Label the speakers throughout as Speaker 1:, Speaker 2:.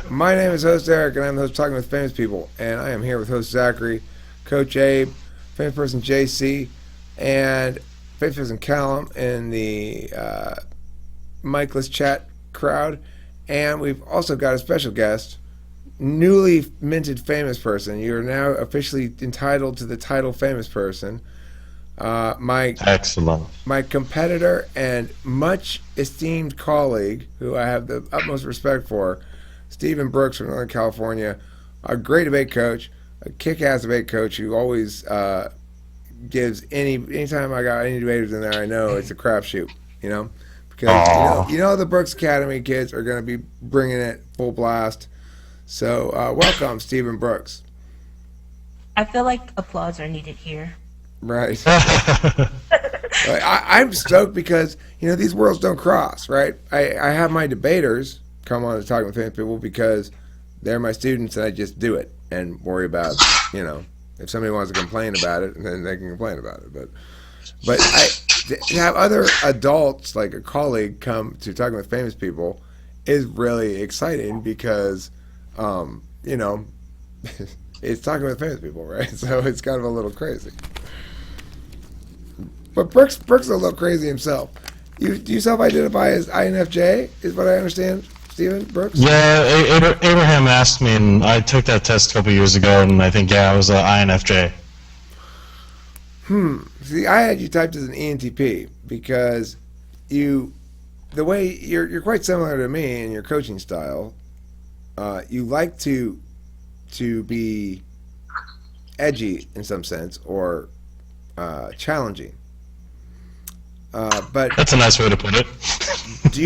Speaker 1: My name is host Eric, and I'm the host of Talking with Famous People. And I am here with host Zachary, Coach Abe, famous person JC, and famous person Callum in the Mikeless chat crowd. And we've also got a special guest, newly minted famous person. You're now officially entitled to the title famous person.
Speaker 2: Excellent.
Speaker 1: My competitor and much esteemed colleague, who I have the utmost respect for, Stephan Brooks from Northern California, a great debate coach, a kick-ass debate coach who always gives anytime I got any debaters in there, I know it's a crapshoot, because the Brooks Academy kids are going to be bringing it full blast. So welcome, Stephan Brooks.
Speaker 3: I feel like applause are needed here.
Speaker 1: Right. I'm stoked because these worlds don't cross, right? I have my debaters come on to Talking with Famous People because they're my students, and I just do it and worry about if somebody wants to complain about it, then they can complain about it. But to have other adults like a colleague come to Talking with Famous People is really exciting because it's Talking with Famous People, right? So it's kind of a little crazy. But Brooks is a little crazy himself. You self-identify as INFJ, is what I understand, Stephan Brooks?
Speaker 2: Yeah, Abraham asked me, and I took that test a couple years ago, and I think, I was an INFJ.
Speaker 1: See, I had you typed as an ENTP because the way you're quite similar to me in your coaching style. You like to be edgy in some sense or challenging. But
Speaker 2: that's a nice way to put it.
Speaker 1: do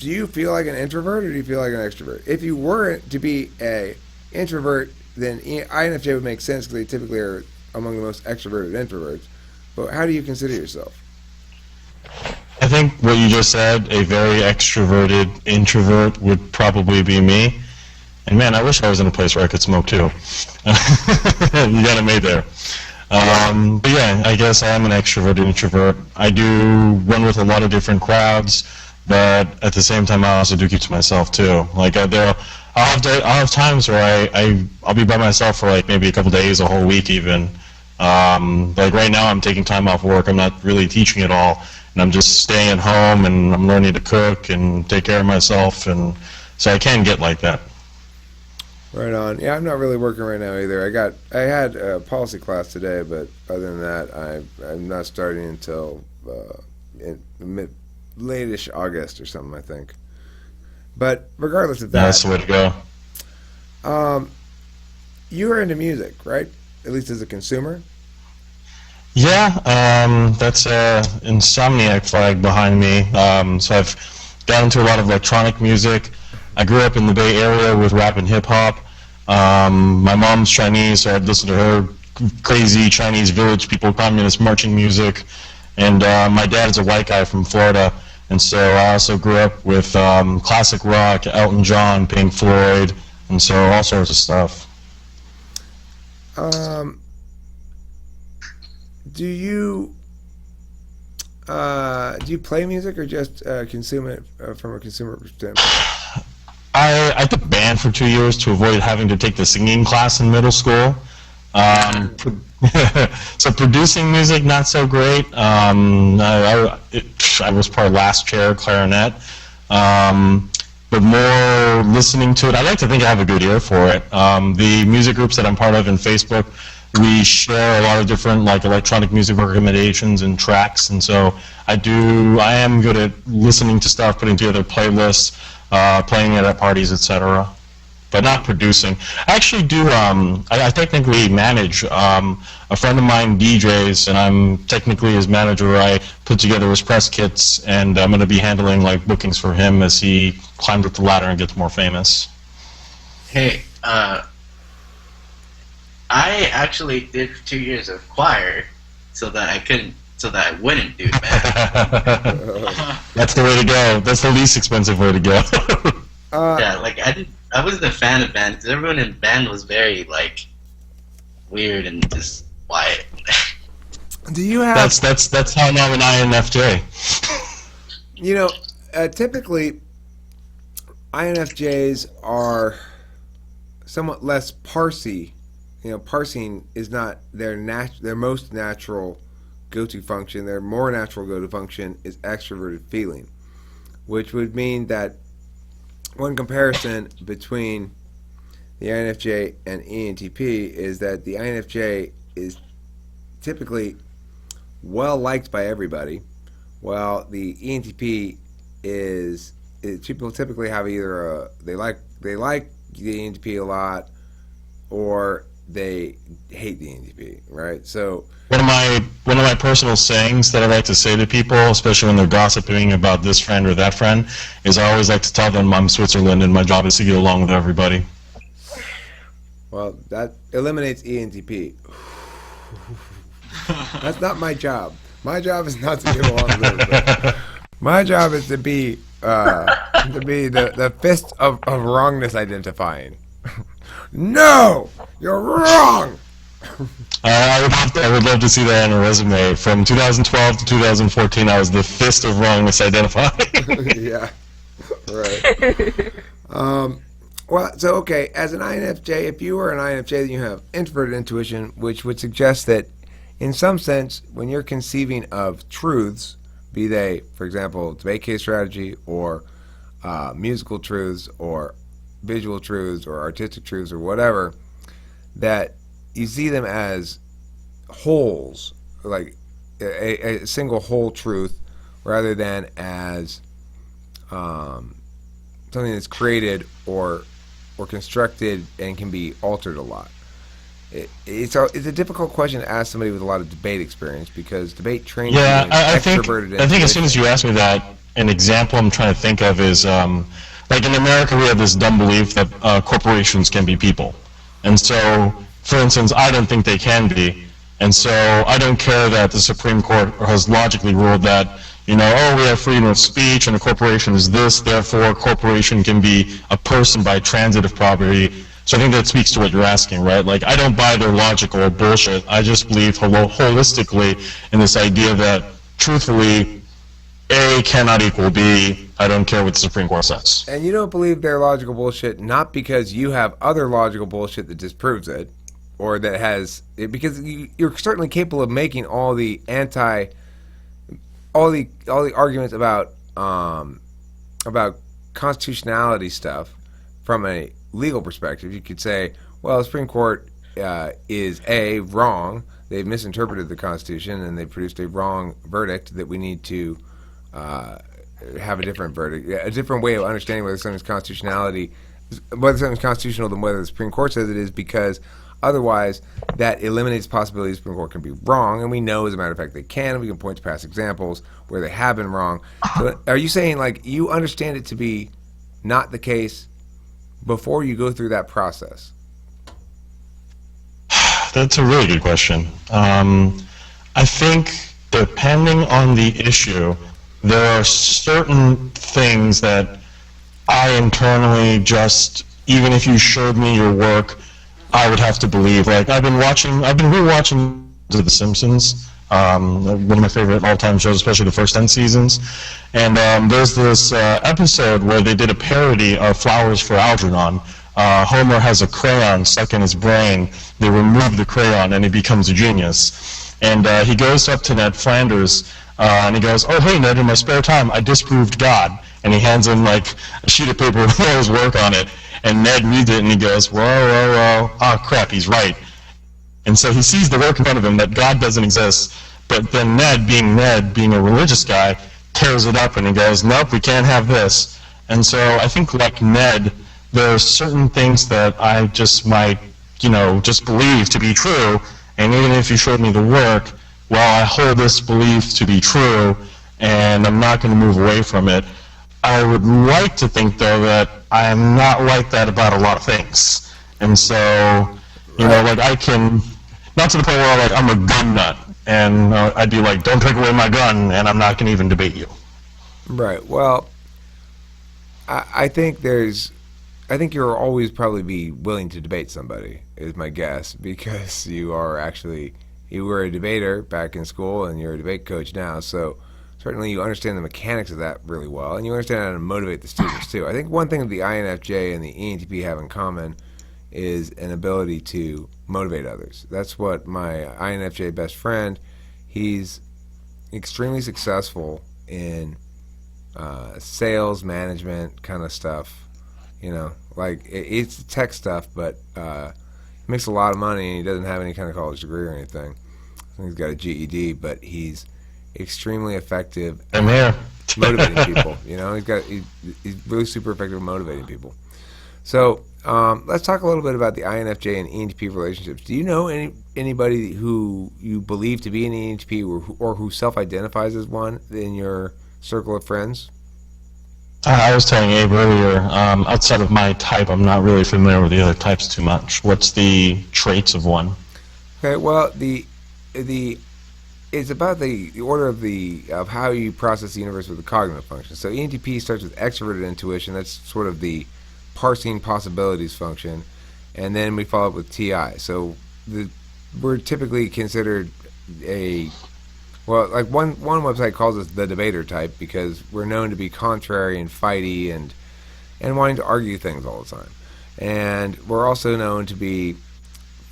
Speaker 1: you feel like an introvert or do you feel like an extrovert? If you were to be a introvert, then INFJ would make sense because they typically are among the most extroverted introverts. But how do you consider yourself?
Speaker 2: I think what you just said, a very extroverted introvert would probably be me. And man, I wish I was in a place where I could smoke too. You got it made there. But yeah, I guess I am an extroverted introvert. I do run with a lot of different crowds, but at the same time, I also do keep to myself too. Like I'll have times where I'll be by myself for like maybe a couple days, a whole week even. Like right now, I'm taking time off work. I'm not really teaching at all, and I'm just staying at home and I'm learning to cook and take care of myself, and so I can get like that.
Speaker 1: Right on. Yeah, I'm not really working right now either. I had a policy class today, but other than that, I'm not starting until late-ish August or something, I think. But regardless of that,
Speaker 2: that's the way to go.
Speaker 1: You are into music, right? At least as a consumer.
Speaker 2: Yeah, that's insomniac flag behind me. So I've got into a lot of electronic music. I grew up in the Bay Area with rap and hip hop. My mom's Chinese, so I'd listen to her crazy Chinese village people, communist marching music. And my dad is a white guy from Florida, and so I also grew up with classic rock, Elton John, Pink Floyd, and so all sorts of stuff.
Speaker 1: Do you play music or just consume it from a consumer standpoint?
Speaker 2: I took band for 2 years to avoid having to take the singing class in middle school. So producing music, not so great. I was part last chair clarinet, but more listening to it. I like to think I have a good ear for it. The music groups that I'm part of in Facebook, we share a lot of different like electronic music recommendations and tracks, and so I am good at listening to stuff, putting together playlists, playing it at parties, etc., but not producing. I actually do, I technically manage a friend of mine DJs, and I'm technically his manager. I put together his press kits, and I'm going to be handling like bookings for him as he climbs up the ladder and gets more famous.
Speaker 4: Hey, I actually did 2 years of choir so that I wouldn't do bad.
Speaker 2: That's the way to go. That's the least expensive way to go.
Speaker 4: Yeah, like I wasn't a fan of band because everyone in band was very like weird and just quiet.
Speaker 1: Do you have?
Speaker 2: That's how I'm an INFJ.
Speaker 1: Typically, INFJs are somewhat less parsy. Parsing is not their most natural go-to function. Their more natural go-to function is extroverted feeling, which would mean that one comparison between the INFJ and ENTP is that the INFJ is typically well liked by everybody, while the ENTP people typically have either they like the ENTP a lot, or they hate the ENTP, right? So
Speaker 2: one of my personal sayings that I like to say to people, especially when they're gossiping about this friend or that friend, is I always like to tell them I'm Switzerland and my job is to get along with everybody.
Speaker 1: Well, that eliminates ENTP. That's not my job. My job is not to get along with everybody. My job is to be the fist of wrongness identifying. No, you're wrong.
Speaker 2: I would love to see that on a resume. From 2012 to 2014, I was the fist of wrongness identifying.
Speaker 1: Yeah, right. Well, so okay, as an INFJ, if you are an INFJ, then you have introverted intuition, which would suggest that, in some sense, when you're conceiving of truths, be they, for example, debate case strategy, or musical truths, or visual truths, or artistic truths, or whatever, that you see them as wholes, like a single whole truth, rather than as something that's created or constructed and can be altered a lot. It's a difficult question to ask somebody with a lot of debate experience, because debate trains you in extroverted.
Speaker 2: I think as soon as you ask me that, an example I'm trying to think of is like in America we have this dumb belief that corporations can be people, and so for instance I don't think they can be, and so I don't care that the Supreme Court has logically ruled that we have freedom of speech and a corporation is this, therefore a corporation can be a person by transitive property. So I think that speaks to what you're asking, right? Like, I don't buy their logic or bullshit. I just believe holistically in this idea that, truthfully, A cannot equal B. I don't care what the Supreme Court says.
Speaker 1: And you don't believe their logical bullshit not because you have other logical bullshit that disproves it, or that has it, because you're certainly capable of making all the arguments about constitutionality stuff from a legal perspective. You could say, well, the Supreme Court is wrong. They've misinterpreted the Constitution and they've produced a wrong verdict that we need to have a different verdict, a different way of understanding whether something's constitutional than whether the Supreme Court says it is, because otherwise that eliminates the possibility the Supreme Court can be wrong, and we know, as a matter of fact, they can. We can point to past examples where they have been wrong. So are you saying, like, you understand it to be not the case before you go through that process?
Speaker 2: That's a really good question. I think depending on the issue, there are certain things that I internally just, even if you showed me your work, I would have to believe. Like, I've been rewatching The Simpsons, one of my favorite all-time shows, especially the first 10 seasons. And there's this episode where they did a parody of Flowers for Algernon. Homer has a crayon stuck in his brain. They remove the crayon and he becomes a genius. And he goes up to Ned Flanders and he goes, "Oh, hey, Ned, in my spare time, I disproved God." And he hands him like a sheet of paper with all his work on it. And Ned reads it and he goes, whoa, ah, crap, he's right. And so he sees the work in front of him that God doesn't exist. But then Ned, being a religious guy, tears it up and he goes, "Nope, we can't have this." And so I think, like Ned, there are certain things that I just might, just believe to be true. And even if you showed me the work, well, I hold this belief to be true and I'm not going to move away from it. I would like to think, though, that I am not like that about a lot of things. And so, like, I can, not to the point where I'm a gun nut, and I'd be like, "Don't take away my gun," and I'm not going to even debate you.
Speaker 1: Right. Well, I think you'll always probably be willing to debate somebody, is my guess, because you were a debater back in school and you're a debate coach now. So certainly you understand the mechanics of that really well, and you understand how to motivate the students too. I think one thing that the INFJ and the ENTP have in common is an ability to motivate others. That's what my INFJ best friend, he's extremely successful in sales, management kind of stuff. Like it's tech stuff, but he makes a lot of money and he doesn't have any kind of college degree or anything. I think he's got a GED, but he's extremely effective
Speaker 2: I'm here.
Speaker 1: motivating people. He's really super effective at motivating people. So let's talk a little bit about the INFJ and ENTP relationships. Do you know anybody who you believe to be an ENTP or who self-identifies as one in your circle of friends?
Speaker 2: I was telling Abe earlier, outside of my type, I'm not really familiar with the other types too much. What's the traits of one?
Speaker 1: Okay, well, it's about the order of how you process the universe with the cognitive function. So ENTP starts with extroverted intuition. That's sort of the parsing possibilities function, and then we follow up with TI. So we're typically considered like one website calls us the debater type because we're known to be contrary and fighty and wanting to argue things all the time. And we're also known to be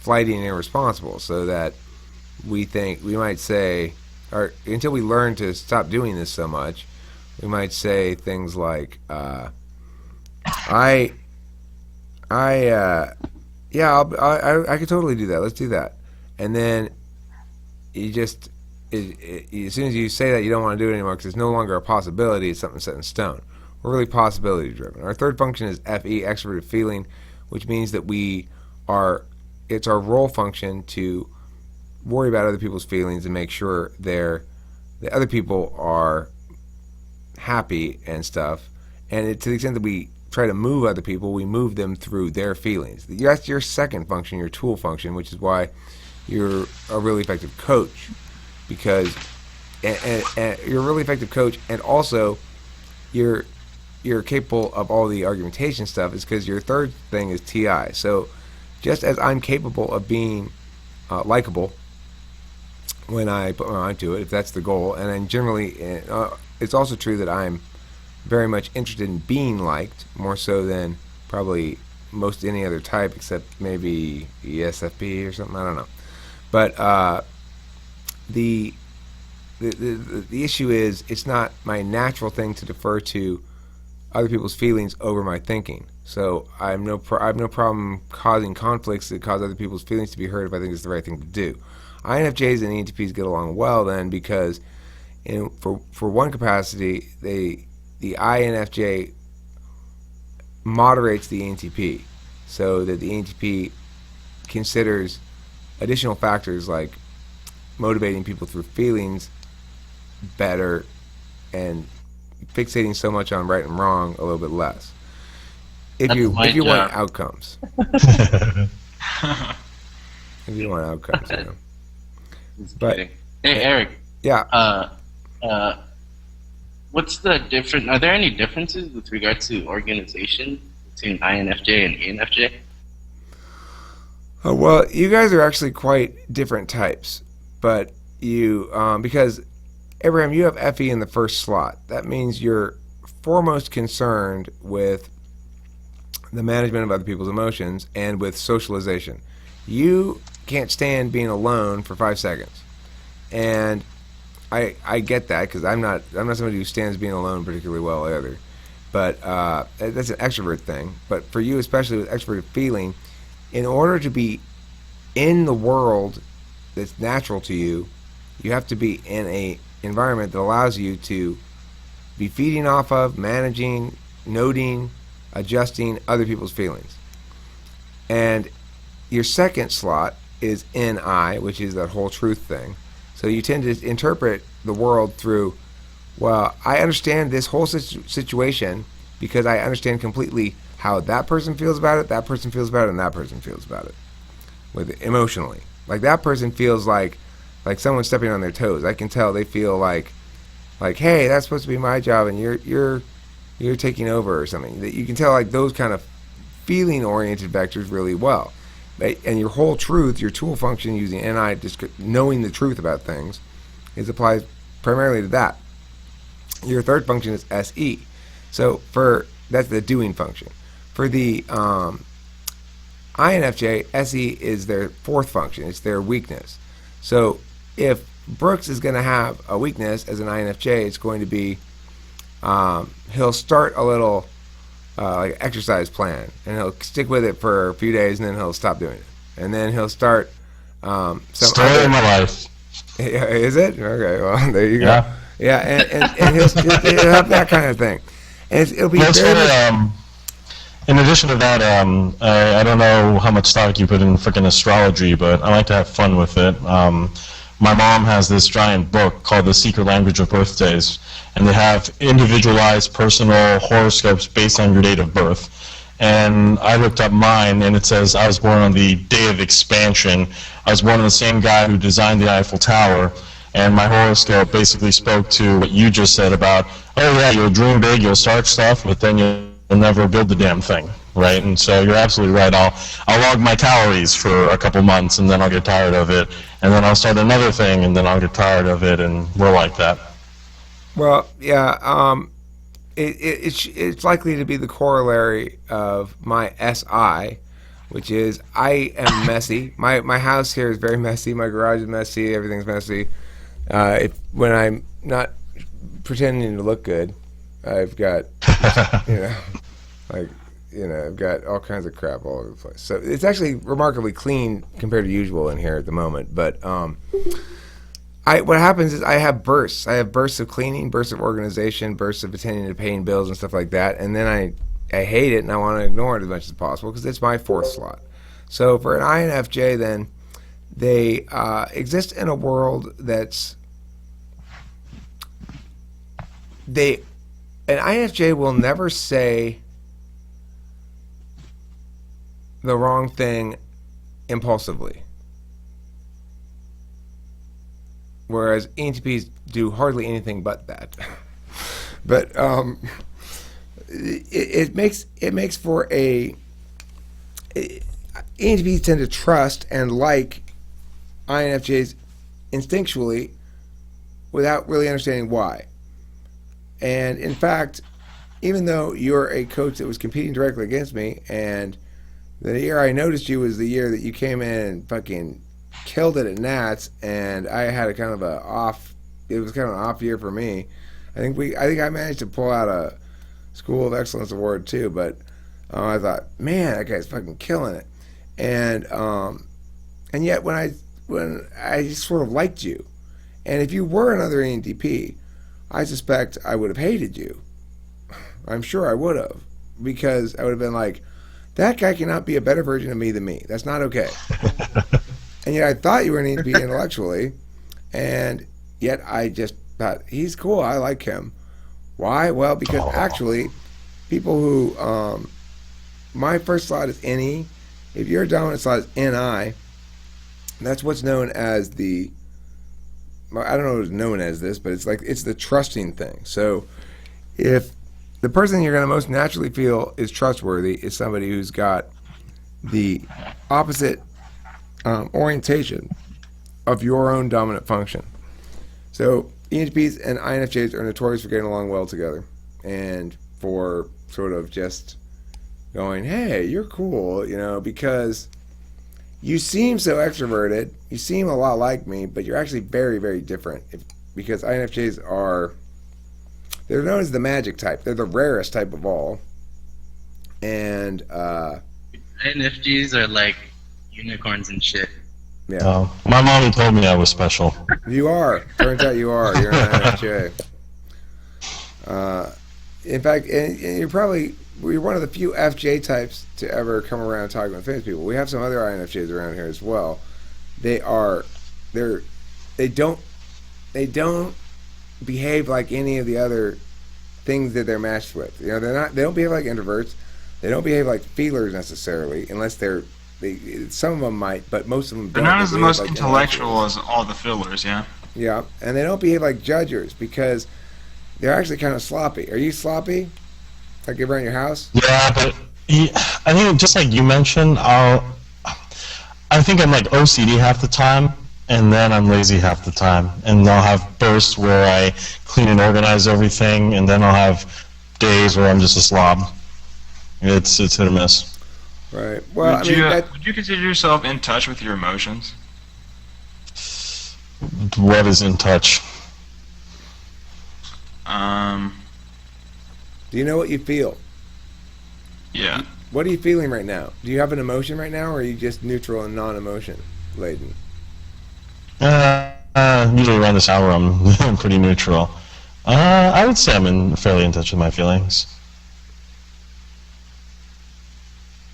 Speaker 1: flighty and irresponsible, so that we might say, or until we learn to stop doing this so much, we might say things like, I could totally do that. Let's do that. And then you just, as soon as you say that, you don't want to do it anymore because it's no longer a possibility. It's something set in stone. We're really possibility driven. Our third function is FE, extroverted feeling, which means that it's our role function to worry about other people's feelings and make sure the other people are happy and stuff. And to the extent that we try to move other people, we move them through their feelings. That's your second function, your tool function, which is why you're a really effective coach, because and you're a really effective coach, and also you're capable of all the argumentation stuff, is because your third thing is TI. So just as I'm capable of being likable when I put my mind to it, if that's the goal, and then generally it's also true that I'm very much interested in being liked, more so than probably most any other type, except maybe ESFP or something. I don't know. But the issue is, it's not my natural thing to defer to other people's feelings over my thinking. So I have no problem causing conflicts that cause other people's feelings to be hurt if I think it's the right thing to do. INFJs and ENTPs get along well then, because for one capacity, the INFJ moderates the ENTP, so that the ENTP considers additional factors like motivating people through feelings better and fixating so much on right and wrong a little bit less. If you want outcomes. If you want outcomes, But
Speaker 4: hey, Eric.
Speaker 1: Yeah.
Speaker 4: What's the difference? Are there any differences with regard to organization between INFJ and ENFJ?
Speaker 1: Well, you guys are actually quite different types, but because Abraham, you have FE in the first slot. That means you're foremost concerned with the management of other people's emotions and with socialization. You can't stand being alone for 5 seconds, and I get that, because I'm not somebody who stands being alone particularly well either. But that's an extrovert thing. But for you, especially with extroverted feeling, in order to be in the world that's natural to you, you have to be in a environment that allows you to be feeding off of, managing, noting, adjusting other people's feelings. And your second slot is NI, which is that whole truth thing. So you tend to interpret the world through, well, I understand this whole situation because I understand completely how that person feels about it, that person feels about it, and that person feels about it, with emotionally. Like that person feels like someone's stepping on their toes. I can tell they feel like, hey, that's supposed to be my job, and you're taking over or something. That you can tell, like, those kind of feeling-oriented vectors really well. And your whole truth, your tool function using NI, knowing the truth about things, applies primarily to that. Your third function is SE. So that's the doing function. For the INFJ, SE is their fourth function. It's their weakness. So if Brooks is going to have a weakness as an INFJ, it's going to be he'll start a little like exercise plan, and he'll stick with it for a few days, and then he'll stop doing it, and then he'll start some
Speaker 2: Story of my life.
Speaker 1: Yeah, is it? Okay, well there you go.
Speaker 2: Yeah.
Speaker 1: Yeah, and he'll have that kind of thing, and it'll be very much.
Speaker 2: In addition to that, I don't know how much stock you put in freaking astrology, but I like to have fun with it. My mom has this giant book called The Secret Language of Birthdays, and they have individualized personal horoscopes based on your date of birth. And I looked up mine, and it says I was born on the day of expansion. I was born on the same guy who designed the Eiffel Tower, and my horoscope basically spoke to what you just said about, oh yeah, you'll dream big, you'll start stuff, but then you'll never build the damn thing, right? And so you're absolutely right. I'll log my calories for a couple months, and then I'll get tired of it, and then I'll start another thing, and then I'll get tired of it, and we're like that.
Speaker 1: Well, yeah, it's likely to be the corollary of my SI, which is I am messy. My house here is very messy. My garage is messy. Everything's messy. When I'm not pretending to look good, I've got, I've got all kinds of crap all over the place. So it's actually remarkably clean compared to usual in here at the moment. But what happens is I have bursts. I have bursts of cleaning, bursts of organization, bursts of attending to paying bills and stuff like that. And then I hate it and I want to ignore it as much as possible because it's my fourth slot. So for an INFJ, then they exist in a world that's an INFJ will never say the wrong thing impulsively, whereas ENTPs do hardly anything but that. But it makes for ENTPs tend to trust and like INFJs instinctually without really understanding why. And in fact, even though you're a coach that was competing directly against me, and the year I noticed you was the year that you came in and fucking killed it at Nats, and I had it was kind of an off year for me. I think I managed to pull out a School of Excellence award too, but I thought, man, that guy's fucking killing it. And yet when I sort of liked you, and if you were another ENTP, I suspect I would have hated you. I'm sure I would have, because I would have been like, that guy cannot be a better version of me than me. That's not okay. And yet I thought you were an ENTP intellectually, and yet I just thought, he's cool, I like him. Why? Well, because actually, people who, my first slot is NE. If your dominant slot is NI, that's what's known as I don't know what it's known as this, but it's the trusting thing. So if the person you're going to most naturally feel is trustworthy is somebody who's got the opposite orientation of your own dominant function. So ENTPs and INFJs are notorious for getting along well together and for sort of just going, hey, you're cool, because you seem so extroverted. You seem a lot like me, but you're actually very, very different. Because INFJs they're known as the magic type. They're the rarest type of all. And
Speaker 4: INFJs are like unicorns and shit.
Speaker 1: Yeah.
Speaker 2: My mommy told me I was special.
Speaker 1: You are. Turns out you are. You're an INFJ. In fact, and you're one of the few FJ types to ever come around talking with famous people. We have some other INFJs around here as well. They don't behave like any of the other things that they're matched with. They don't behave like introverts. They don't behave like feelers necessarily, unless some of them might, but most of them don't.
Speaker 5: They're not as the most
Speaker 1: like
Speaker 5: intellectual as all the fillers, yeah.
Speaker 1: Yeah, and they don't behave like judgers because they're actually kind of sloppy. Are you sloppy? Like around your house?
Speaker 2: Yeah, but I think just like you mentioned, I think I'm like OCD half the time, and then I'm lazy half the time. And I'll have bursts where I clean and organize everything, and then I'll have days where I'm just a slob. It's hit or miss.
Speaker 1: Right. Well,
Speaker 5: would you consider yourself in touch with your emotions?
Speaker 2: What is in touch?
Speaker 1: Do you know what you feel?
Speaker 5: Yeah.
Speaker 1: What are you feeling right now? Do you have an emotion right now, or are you just neutral and non-emotion laden?
Speaker 2: Usually around this hour I'm pretty neutral. I would say I'm fairly in touch with my feelings.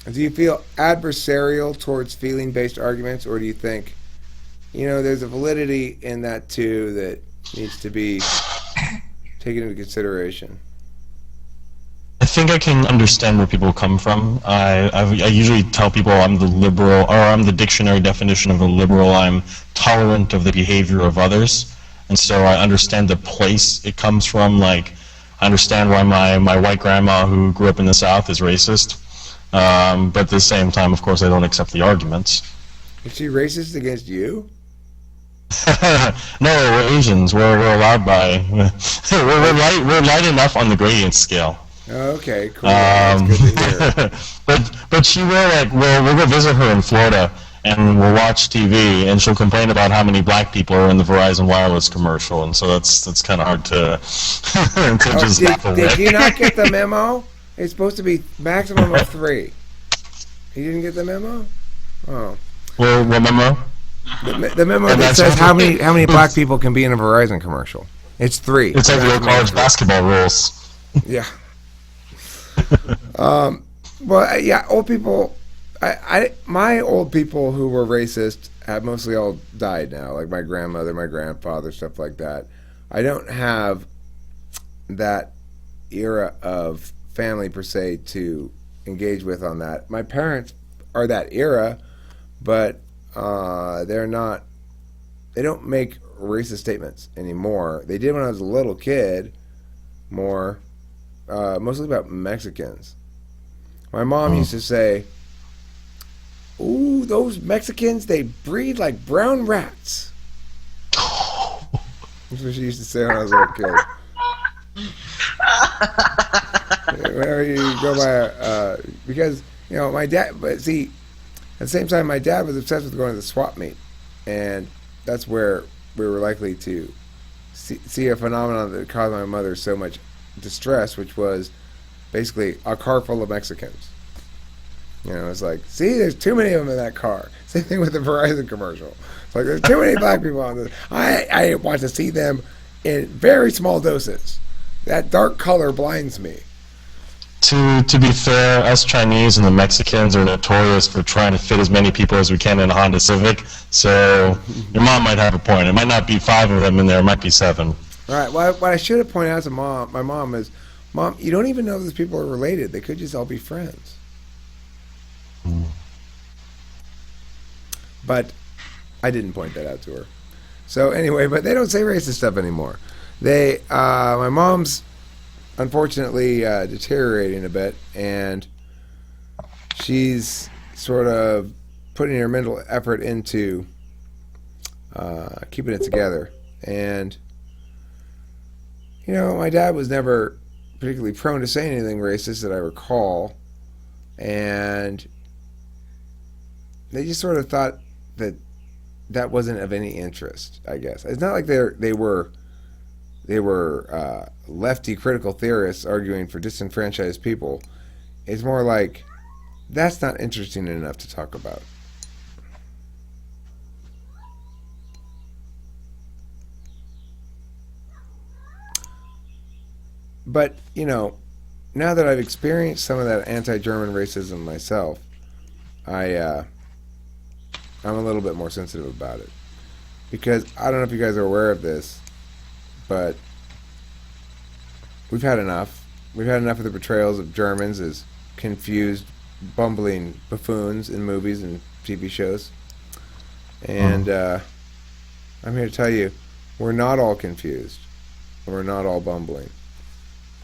Speaker 1: Do you feel adversarial towards feeling-based arguments, or do you think, there's a validity in that too that needs to be taken into consideration?
Speaker 2: I think I can understand where people come from. I usually tell people I'm the liberal, or I'm the dictionary definition of a liberal. I'm tolerant of the behavior of others, and so I understand the place it comes from. Like, I understand why my white grandma who grew up in the South is racist, but at the same time, of course, I don't accept the arguments.
Speaker 1: Is she racist against you?
Speaker 2: No, we're Asians. We're allowed by. We're light enough on the gradient scale.
Speaker 1: Okay, cool. That's good to hear.
Speaker 2: but she will we'll go visit her in Florida and we'll watch TV and she'll complain about how many black people are in the Verizon Wireless commercial, and so that's kind of hard to just laugh away.
Speaker 1: Did you not get the memo? It's supposed to be maximum of 3. You didn't get the memo? Oh.
Speaker 2: Well, what memo?
Speaker 1: The memo that says how many black people can be in a Verizon commercial. It's 3.
Speaker 2: It's like the college basketball rules.
Speaker 1: Yeah. Well, yeah, old people. My old people who were racist have mostly all died now. Like my grandmother, my grandfather, stuff like that. I don't have that era of family per se to engage with on that. My parents are that era, but they're not. They don't make racist statements anymore. They did when I was a little kid, more. Mostly about Mexicans. My mom used to say, "Ooh, those Mexicans, they breed like brown rats." That's what she used to say when I was a little kid. Whenever you go by, because, my dad, but see, at the same time, my dad was obsessed with going to the swap meet, and that's where we were likely to see a phenomenon that caused my mother so much distress, which was basically a car full of Mexicans. It's like, see, there's too many of them in that car. Same thing with the Verizon commercial. It's like, there's too many black people on this. I want to see them in very small doses. That dark color blinds me.
Speaker 2: To be fair, us Chinese and the Mexicans are notorious for trying to fit as many people as we can in a Honda Civic, so your mom might have a point. It might not be 5 of them in there, it might be 7.
Speaker 1: All right. Well, what I should have pointed out to my mom is, Mom, you don't even know those people are related. They could just all be friends. But I didn't point that out to her. So anyway, but they don't say racist stuff anymore. My mom's unfortunately deteriorating a bit, and she's sort of putting her mental effort into keeping it together. And my dad was never particularly prone to say anything racist that I recall, and they just sort of thought that wasn't of any interest, I guess. It's not like they were lefty critical theorists arguing for disenfranchised people. It's more like, that's not interesting enough to talk about. But, now that I've experienced some of that anti-German racism myself, I'm a little bit more sensitive about it. Because I don't know if you guys are aware of this, but we've had enough. We've had enough of the portrayals of Germans as confused, bumbling buffoons in movies and TV shows. And I'm here to tell you, we're not all confused. We're not all bumbling.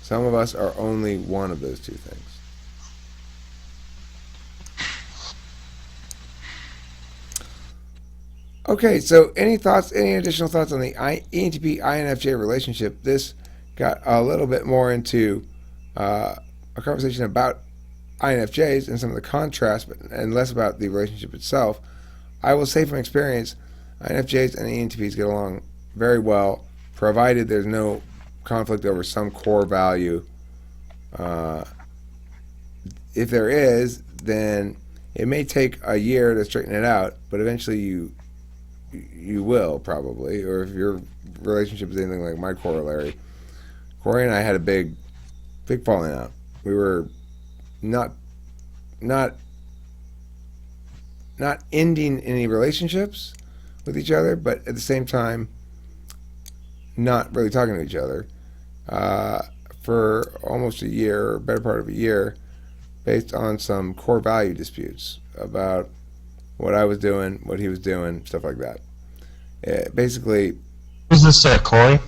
Speaker 1: Some of us are only one of those two things. Okay, so any thoughts, any additional thoughts on the ENTP INFJ relationship? This got a little bit more into a conversation about INFJs and some of the contrast, and less about the relationship itself. I will say from experience, INFJs and ENTPs get along very well, provided there's no conflict over some core value. If there is, then it may take a year to straighten it out, but eventually you will probably. Or if your relationship is anything like my corollary, Corey and I had a big falling out. We were not ending any relationships with each other, but at the same time not really talking to each other for almost a year, or better part of a year, based on some core value disputes about what I was doing, what he was doing, stuff like that. Basically,
Speaker 2: Who's this, Corey?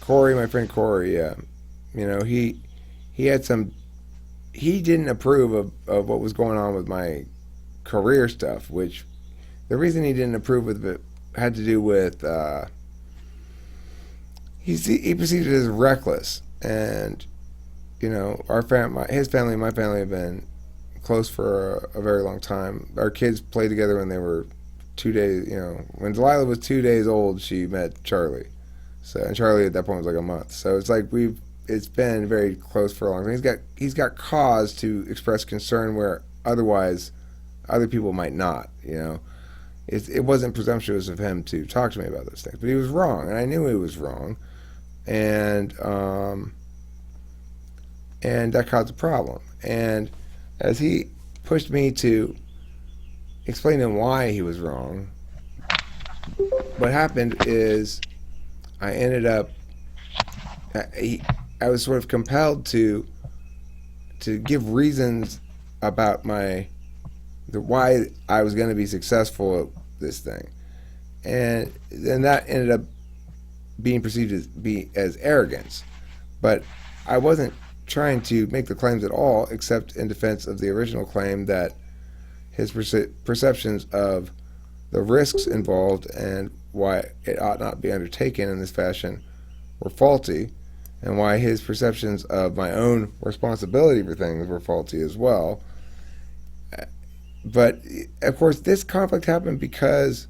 Speaker 1: Corey, my friend Corey, yeah, he had some. He didn't approve of what was going on with my career stuff, which the reason he didn't approve of it had to do with he perceived it as reckless, and his family and my family have been close for a very long time. Our kids played together when they were 2 days. When Delilah was 2 days old, she met Charlie. So, and Charlie at that point was like a month. So it's like it's been very close for a long time. He's got cause to express concern where otherwise other people might not. It wasn't presumptuous of him to talk to me about those things, but he was wrong, and I knew he was wrong, and that caused a problem. And as he pushed me to explain to him why he was wrong, what happened is I ended up I was sort of compelled to give reasons about why I was going to be successful at this thing, and then that ended up being perceived as arrogance. But I wasn't trying to make the claims at all, except in defense of the original claim that his perceptions of the risks involved and why it ought not be undertaken in this fashion were faulty, and why his perceptions of my own responsibility for things were faulty as well. But of course, this conflict happened because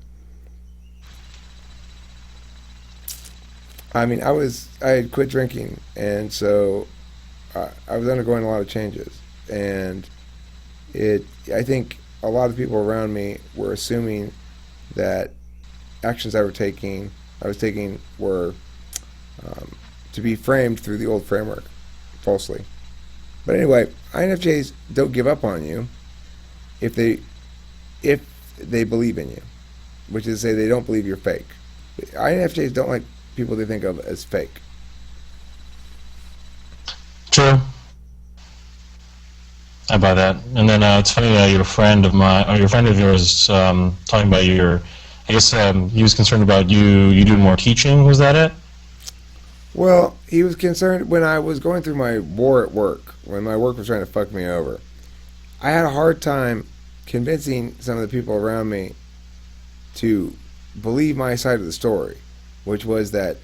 Speaker 1: I had quit drinking, and so I was undergoing a lot of changes, and I think a lot of people around me were assuming that actions I was taking were to be framed through the old framework falsely. But anyway, INFJs don't give up on you if they believe in you, which is to say they don't believe you're fake. INFJs don't like people they think of as fake.
Speaker 2: True. I buy that. And then it's funny that your friend of yours talking about he was concerned about you doing more teaching. Was that it?
Speaker 1: Well, he was concerned when I was going through my war at work, when my work was trying to fuck me over. I had a hard time convincing some of the people around me to believe my side of the story, which was that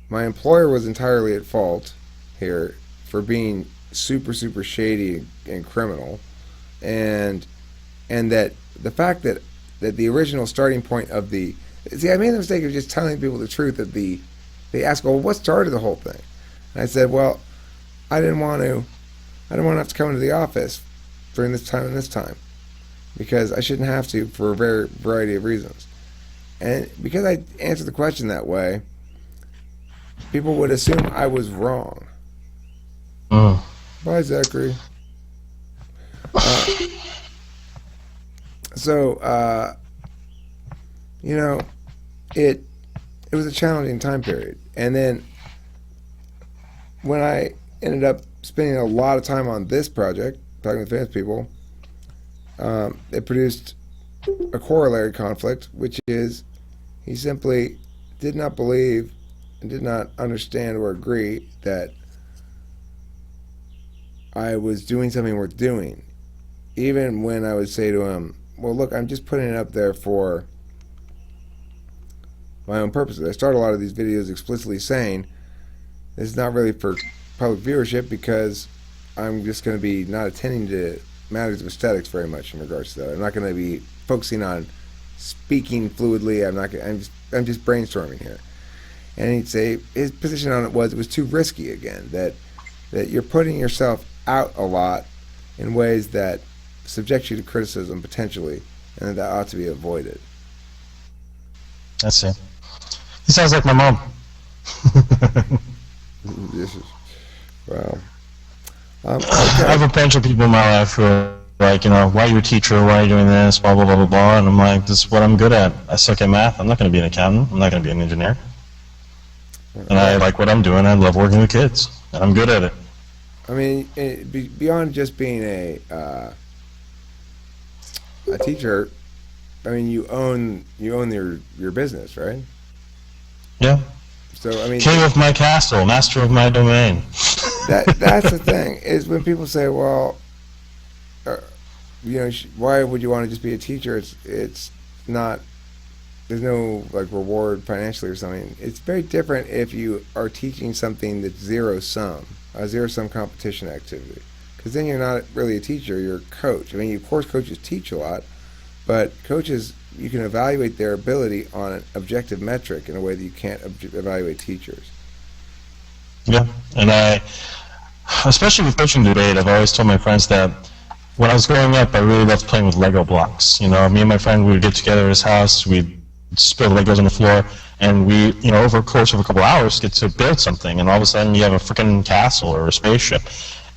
Speaker 1: my employer was entirely at fault here for being super, super shady and criminal, and that the fact that the original starting point of I made the mistake of just telling people the truth. That they asked, well, what started the whole thing? And I said, well, I didn't want to have to come into the office during this time and this time, because I shouldn't have to for a variety of reasons. And because I answered the question that way, people would assume I was wrong.
Speaker 2: Oh.
Speaker 1: Bye, Zachary. It was a challenging time period. And then when I ended up spending a lot of time on this project, talking with famous people, it produced a corollary conflict, which is he simply did not believe and did not understand or agree that I was doing something worth doing. Even when I would say to him, well, look, I'm just putting it up there for my own purposes. I start a lot of these videos explicitly saying this is not really for public viewership because I'm just going to be not attending to matters of aesthetics very much in regards to that. I'm not going to be focusing on speaking fluidly. I'm just brainstorming here. And he'd say his position on it was too risky again. That you're putting yourself out a lot in ways that subject you to criticism potentially, and that ought to be avoided.
Speaker 2: That's it. He sounds like my mom.
Speaker 1: This is wow.
Speaker 2: I have a bunch of people in my life who are like, why are you a teacher? Why are you doing this? Blah, blah, blah, blah, blah. And I'm like, this is what I'm good at. I suck at math. I'm not going to be an accountant. I'm not going to be an engineer. And I like what I'm doing. I love working with kids. And I'm good at it.
Speaker 1: I mean, beyond just being a teacher, I mean, you own your business, right?
Speaker 2: Yeah.
Speaker 1: So I mean,
Speaker 2: king of my castle, master of my domain.
Speaker 1: That's the thing is when people say, well, why would you want to just be a teacher? It's not. There's no like reward financially or something. It's very different if you are teaching something that's a zero-sum competition activity, because then you're not really a teacher. You're a coach. I mean, of course, coaches teach a lot, but coaches, you can evaluate their ability on an objective metric in a way that you can't evaluate teachers.
Speaker 2: Yeah, and especially with coaching debate, I've always told my friends that when I was growing up, I really loved playing with Lego blocks. Me and my friend, we would get together at his house, we'd spill Legos on the floor, and we, over the course of a couple hours, get to build something, and all of a sudden you have a freaking castle or a spaceship.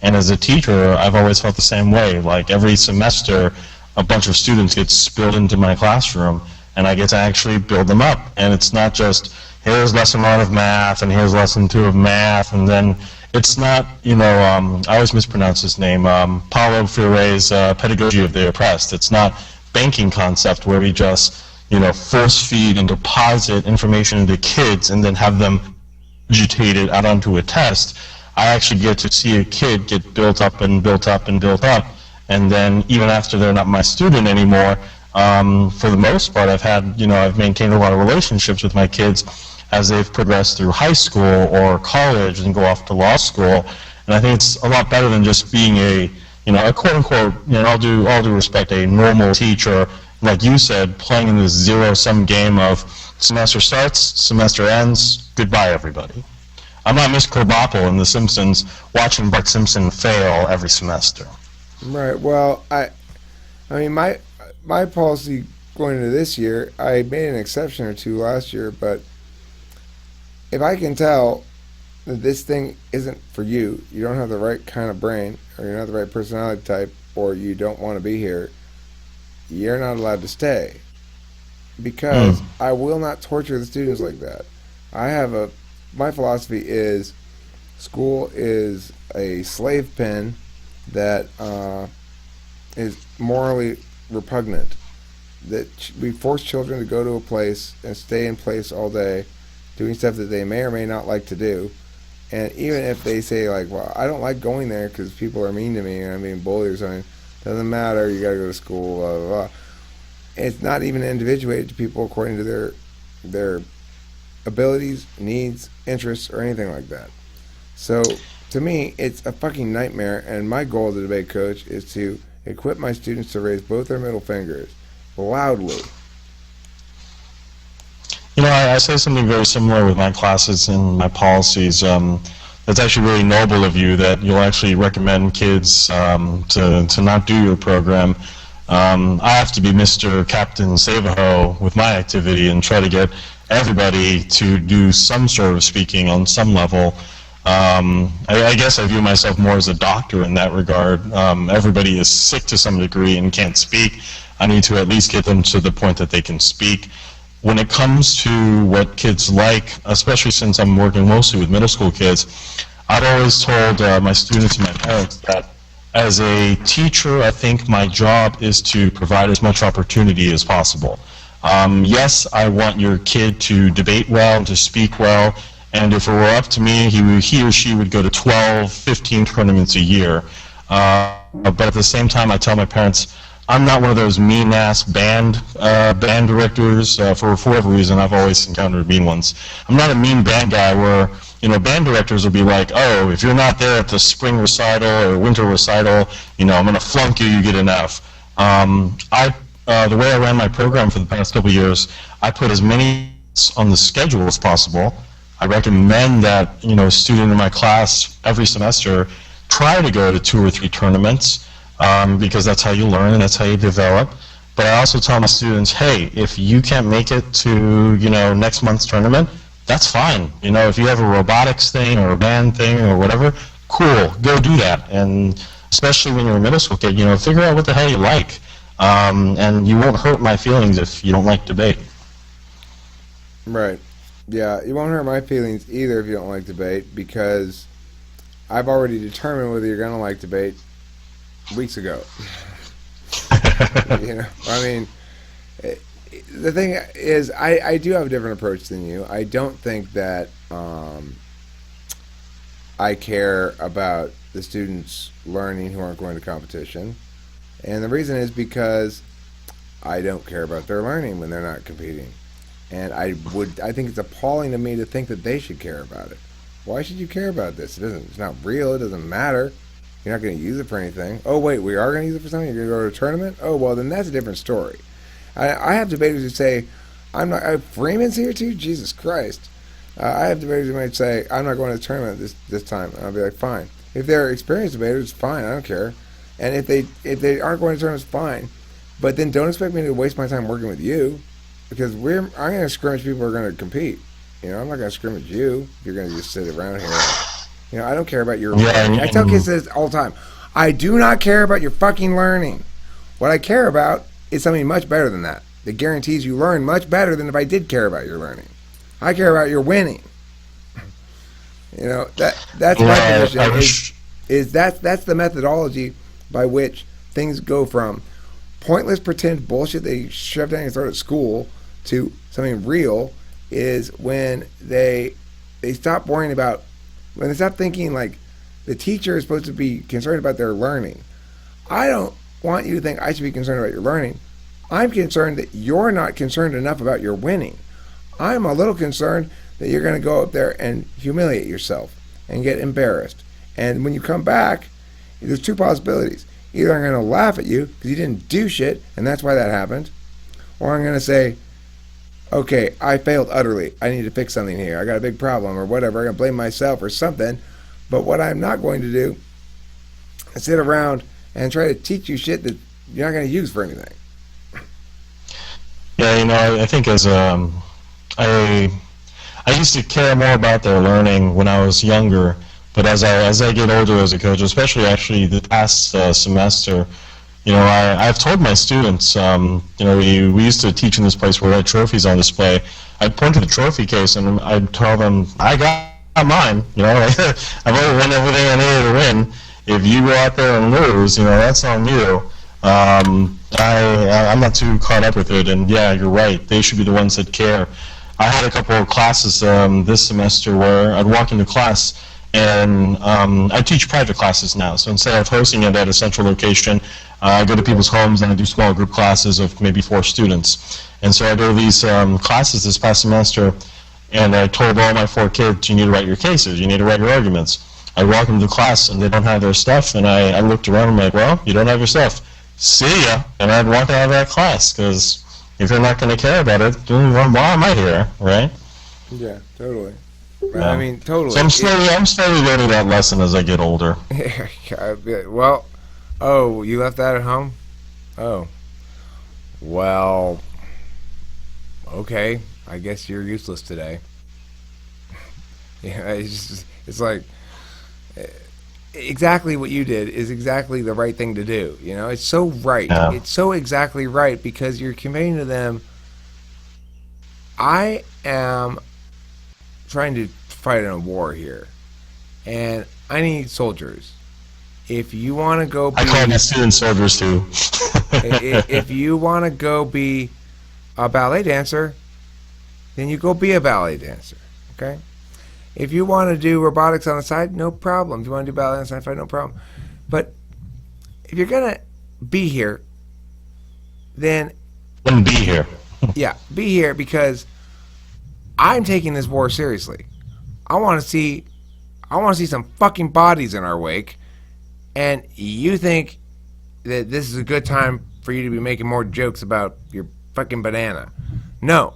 Speaker 2: And as a teacher, I've always felt the same way. Like every semester, a bunch of students get spilled into my classroom, and I get to actually build them up. And it's not just, here's lesson 1 of math, and here's lesson 2 of math, and then it's not, I always mispronounce his name, Paulo Freire's Pedagogy of the Oppressed. It's not banking concept where we just, force feed and deposit information into kids and then have them agitated out onto a test. I actually get to see a kid get built up and built up and built up. And then even after they're not my student anymore, for the most part, I've maintained a lot of relationships with my kids as they've progressed through high school or college and go off to law school. And I think it's a lot better than just being a quote unquote, all due respect, a normal teacher, like you said, playing in this zero-sum game of semester starts, semester ends, goodbye everybody. I'm not Miss Krabappel in The Simpsons watching Bart Simpson fail every semester.
Speaker 1: Right. Well, I mean, my policy going into this year, I made an exception or two last year, but if I can tell that this thing isn't for you, you don't have the right kind of brain, or you're not the right personality type, or you don't want to be here, you're not allowed to stay. Because I will not torture the students like that. My philosophy is school is a slave pen that is morally repugnant. That we force children to go to a place and stay in place all day, doing stuff that they may or may not like to do. And even if they say, like, well, I don't like going there because people are mean to me and I'm being bullied or something, doesn't matter, you gotta go to school, blah, blah, blah. It's not even individuated to people according to their abilities, needs, interests, or anything like that. So, to me, it's a fucking nightmare, and my goal as a debate coach is to equip my students to raise both their middle fingers loudly.
Speaker 2: I say something very similar with my classes and my policies. That's actually really noble of you that you'll actually recommend kids to not do your program. I have to be Mr. Captain Save-A-Ho with my activity and try to get everybody to do some sort of speaking on some level. I guess I view myself more as a doctor in that regard. Everybody is sick to some degree and can't speak. I need to at least get them to the point that they can speak. When it comes to what kids like, especially since I'm working mostly with middle school kids, I've always told my students and my parents that as a teacher, I think my job is to provide as much opportunity as possible. Yes, I want your kid to debate well, to speak well, and if it were up to me, he or she would go to 12, 15 tournaments a year. But at the same time, I tell my parents, I'm not one of those mean-ass band directors. For whatever reason, I've always encountered mean ones. I'm not a mean band guy where, band directors will be like, oh, if you're not there at the spring recital or winter recital, I'm going to flunk you, you get an F. The way I ran my program for the past couple of years, I put as many on the schedule as possible. I recommend that, a student in my class every semester try to go to 2 or 3 tournaments, because that's how you learn and that's how you develop. But I also tell my students, hey, if you can't make it to, next month's tournament, that's fine. If you have a robotics thing or a band thing or whatever, cool, go do that. And especially when you're a middle school kid, figure out what the hell you like. And you won't hurt my feelings if you don't like debate.
Speaker 1: Right. Yeah, you won't hurt my feelings either if you don't like debate, because I've already determined whether you're going to like debate weeks ago. The thing is, I do have a different approach than you. I don't think that I care about the students learning who aren't going to competition. And the reason is because I don't care about their learning when they're not competing. And I think it's appalling to me to think that they should care about it. Why should you care about this? It's not real. It doesn't matter. You're not going to use it for anything. Oh, wait, we are going to use it for something? You're going to go to a tournament? Oh, well, then that's a different story. I have debaters who say, I'm not, Freeman's here too? Jesus Christ. I have debaters who might say, I'm not going to the tournament this time. And I'll be like, fine. If they're experienced debaters, fine, I don't care. And if they aren't going to tournaments, fine. But then don't expect me to waste my time working with you, because I'm going to scrimmage people who are going to compete. I'm not going to scrimmage you if you're going to just sit around here. I don't care about your learning. I tell kids this all the time. I do not care about your fucking learning. What I care about is something much better than that. That guarantees you learn much better than if I did care about your learning. I care about your winning. That's my position. That's the methodology by which things go from pointless pretend bullshit they shove down your throat at school to something real, is when they stop worrying about, when they stop thinking like the teacher is supposed to be concerned about their learning. I don't want you to think I should be concerned about your learning. I'm concerned that you're not concerned enough about your winning. I'm a little concerned that you're going to go up there and humiliate yourself and get embarrassed. And when you come back, there's 2 possibilities. Either I'm going to laugh at you because you didn't do shit, and that's why that happened, or I'm going to say, okay, I failed utterly. I need to fix something here. I got a big problem or whatever. I'm going to blame myself or something. But what I'm not going to do is sit around and try to teach you shit that you're not going to use for anything.
Speaker 2: Yeah, I think as I used to care more about their learning when I was younger, but as I get older as a coach, especially actually the past semester, I've told my students, we used to teach in this place where we had trophies on display. I'd point to the trophy case and I'd tell them, I got mine. I've already won everything I needed to win. If you go out there and lose, that's on you. I'm not too caught up with it, and yeah, you're right. They should be the ones that care. I had a couple of classes this semester where I'd walk into class, and I teach private classes now. So instead of hosting it at a central location, I go to people's homes and I do small group classes of maybe 4 students. And so I go to these classes this past semester, and I told all my 4 kids, you need to write your cases, you need to write your arguments. I walk into the class and they don't have their stuff, and I looked around and I'm like, well, you don't have your stuff. See ya. And I'd walk out of that class, because if you're not going to care about it, then why am I here, right?
Speaker 1: Yeah, totally.
Speaker 2: Yeah.
Speaker 1: I mean, totally.
Speaker 2: So I'm slowly learning that lesson as I get older.
Speaker 1: Well, oh, you left that at home? Oh. Well, okay. I guess you're useless today. Yeah, it's like, exactly what you did is exactly the right thing to do. It's so right.
Speaker 2: Yeah.
Speaker 1: It's so exactly right, because you're conveying to them, I am trying to fight in a war here, and I need soldiers. If you want to go be,
Speaker 2: I call my students soldiers too.
Speaker 1: if you want to go be a ballet dancer, then you go be a ballet dancer, okay? If you want to do robotics on the side, no problem. If you want to do ballet on the side, no problem. But if you're going to be here then
Speaker 2: Wouldn't be here.
Speaker 1: yeah, be here because I'm taking this war seriously. I want to see some fucking bodies in our wake, and you think that this is a good time for you to be making more jokes about your fucking banana. No.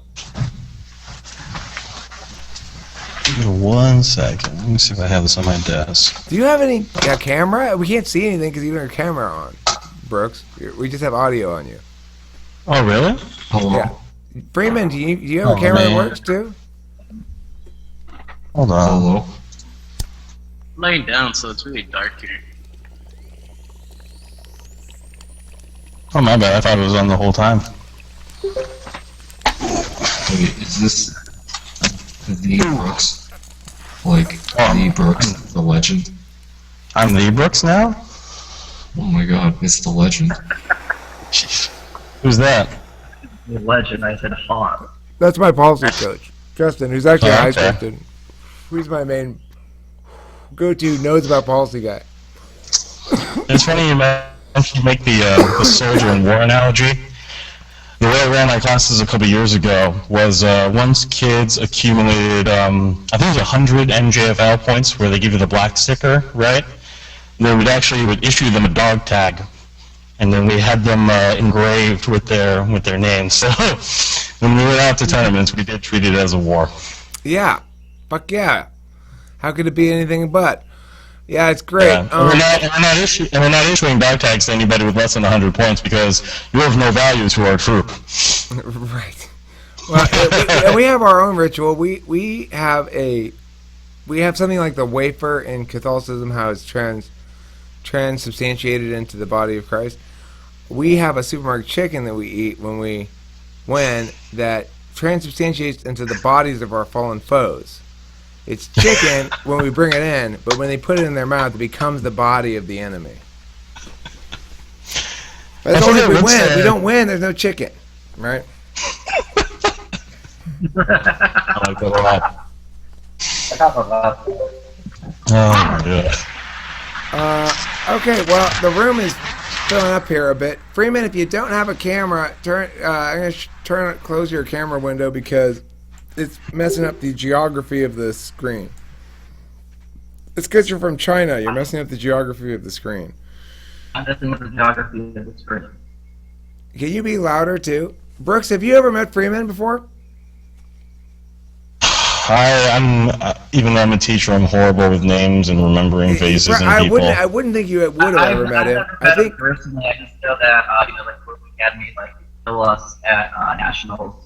Speaker 2: Give me 1 second. Let me see if I have this on my desk.
Speaker 1: Do you have any camera? We can't see anything because you don't have your camera on, Brooks. We just have audio on you.
Speaker 2: Oh, really?
Speaker 5: Hello.
Speaker 1: Yeah. Freeman, do you have a camera that works too?
Speaker 2: Hold on.
Speaker 5: Hello.
Speaker 4: I'm laying down, so it's really dark here.
Speaker 2: Oh, my bad. I thought it was on the whole time.
Speaker 5: Wait, is this the Brooks? Like, the Brooks, the legend?
Speaker 2: I'm the Brooks now?
Speaker 5: Oh my god, it's the legend.
Speaker 2: Jeez. Who's that?
Speaker 6: The legend, I said hot.
Speaker 1: That's my policy coach, Justin, who's actually a high school
Speaker 2: Okay.
Speaker 1: student. He's my main go-to knows about policy guy.
Speaker 2: It's funny you make the soldier and war analogy. The way I ran my classes a couple years ago was once kids accumulated, I think it was 100 NJFL points where they give you the black sticker, right? They would issue them a dog tag, and then we had them engraved with their names. So when we went out to tournaments, we did treat it as a war.
Speaker 1: Yeah. Fuck yeah. How could it be anything but? Yeah, it's great.
Speaker 2: Yeah. And we're not issuing dog tags to anybody with less than 100 points because you're of no value to our troop.
Speaker 1: Right. Well, we have our own ritual. We have something like the wafer in Catholicism, how it's transubstantiated into the body of Christ. We have a supermarket chicken that we eat when that transubstantiates into the bodies of our fallen foes. It's chicken when we bring it in, but when they put it in their mouth, it becomes the body of the enemy. That's only if we win. If we don't win, there's no chicken, right?
Speaker 2: I like that a lot.
Speaker 6: I have a lot.
Speaker 2: Oh, my God.
Speaker 1: Okay, well, the room is filling up here a bit. Freeman, if you don't have a camera, I'm going to close your camera window because it's messing up the geography of the screen. It's because you're from China. You're messing up the geography of the screen.
Speaker 6: I'm messing with the geography of the screen.
Speaker 1: Can you be louder, too? Brooks, have you ever met Freeman before?
Speaker 2: Even though I'm a teacher, I'm horrible with names and remembering faces and people.
Speaker 1: I wouldn't think you would have ever met him.
Speaker 6: I think personally, I just know that like Brooks Academy, like know us at nationals.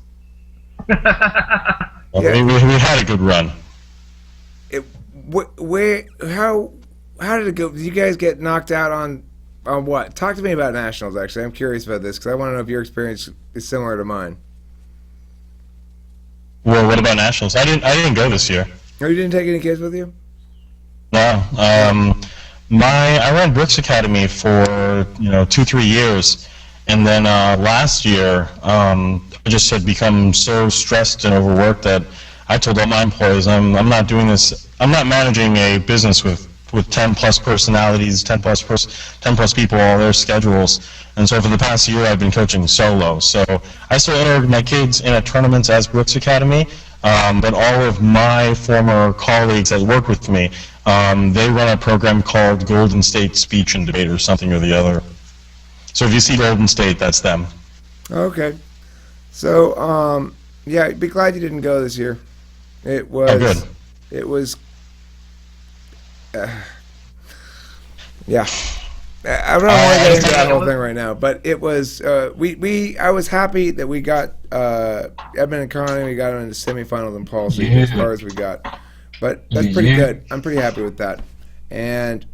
Speaker 2: Well,
Speaker 1: Yeah.
Speaker 2: we had a good run.
Speaker 1: How did it go? Did you guys get knocked out on what? Talk to me about nationals. Actually, I'm curious about this because I want to know if your experience is similar to mine.
Speaker 2: Well, what about nationals? I didn't go this year.
Speaker 1: Oh, you didn't take any kids with you?
Speaker 2: No. I ran Brooks Academy for 2-3 years, and then last year I just had become so stressed and overworked that I told all my employees I'm not doing this. I'm not managing a business with 10 plus personalities, 10 plus people, all their schedules. And so for the past year, I've been coaching solo. So I still entered my kids in tournaments as Brooks Academy, but all of my former colleagues that work with me, they run a program called Golden State Speech and Debate or something or the other. So if you see Golden State, that's them.
Speaker 1: Okay. So, yeah, be glad you didn't go this year. It was.
Speaker 2: Oh, good.
Speaker 1: It was. Yeah. I don't want to get into that whole thing right now, but it was. I was happy that we got Edmund and Connie. We got them into semifinals in policy as far as we got, but that's pretty good. I'm pretty happy with that, and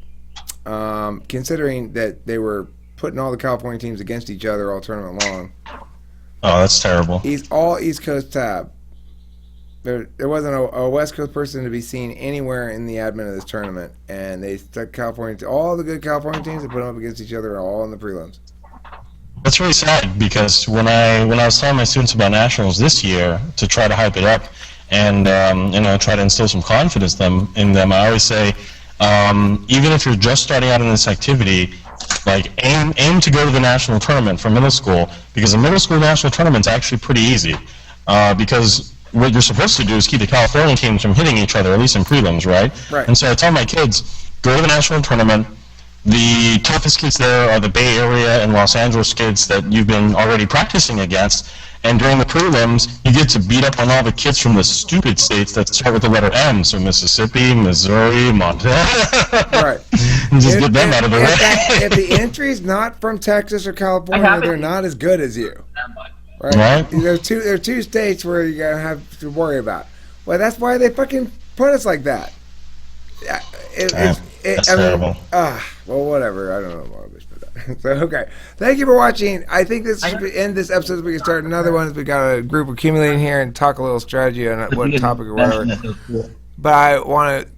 Speaker 1: considering that they were putting all the California teams against each other all tournament long.
Speaker 2: Oh, that's terrible.
Speaker 1: He's all East Coast tab. There wasn't a West Coast person to be seen anywhere in the admin of this tournament, and they stuck all the good California teams and put them up against each other all in the prelims.
Speaker 2: That's really sad because when I was telling my students about nationals this year to try to hype it up and try to instill some confidence in them, I always say even if you're just starting out in this activity, Like, aim to go to the national tournament for middle school, because the middle school national tournament's actually pretty easy. Because what you're supposed to do is keep the California teams from hitting each other, at least in prelims, right?
Speaker 1: Right.
Speaker 2: And so I tell my kids, go to the national tournament. The toughest kids there are the Bay Area and Los Angeles kids that you've been already practicing against. And during the prelims, you get to beat up on all the kids from the stupid states that start with the letter M. So Mississippi, Missouri, Montana.
Speaker 1: Right.
Speaker 2: And just get them out of the way.
Speaker 1: If the entry's not from Texas or California, they're not as good as you. Right?
Speaker 2: Right.
Speaker 1: There are two states where you're going to have to worry about. Well, that's why they fucking put us like that.
Speaker 2: That's terrible.
Speaker 1: Well, whatever. I don't know why we put that. So, okay. Thank you for watching. I think this should end this episode. We can start another one. We got a group accumulating here and talk a little strategy on what topic or whatever. But I want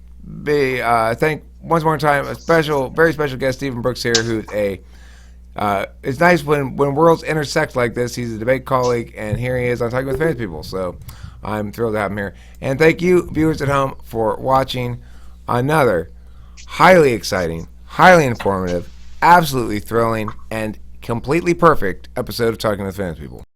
Speaker 1: to thank once more time a very special guest, Stephan Brooks here, who's it's nice when worlds intersect like this. He's a debate colleague, and here he is on Talking with Famous People. So I'm thrilled to have him here. And thank you, viewers at home, for watching another highly exciting, highly informative, absolutely thrilling, and completely perfect episode of Talking with Famous People.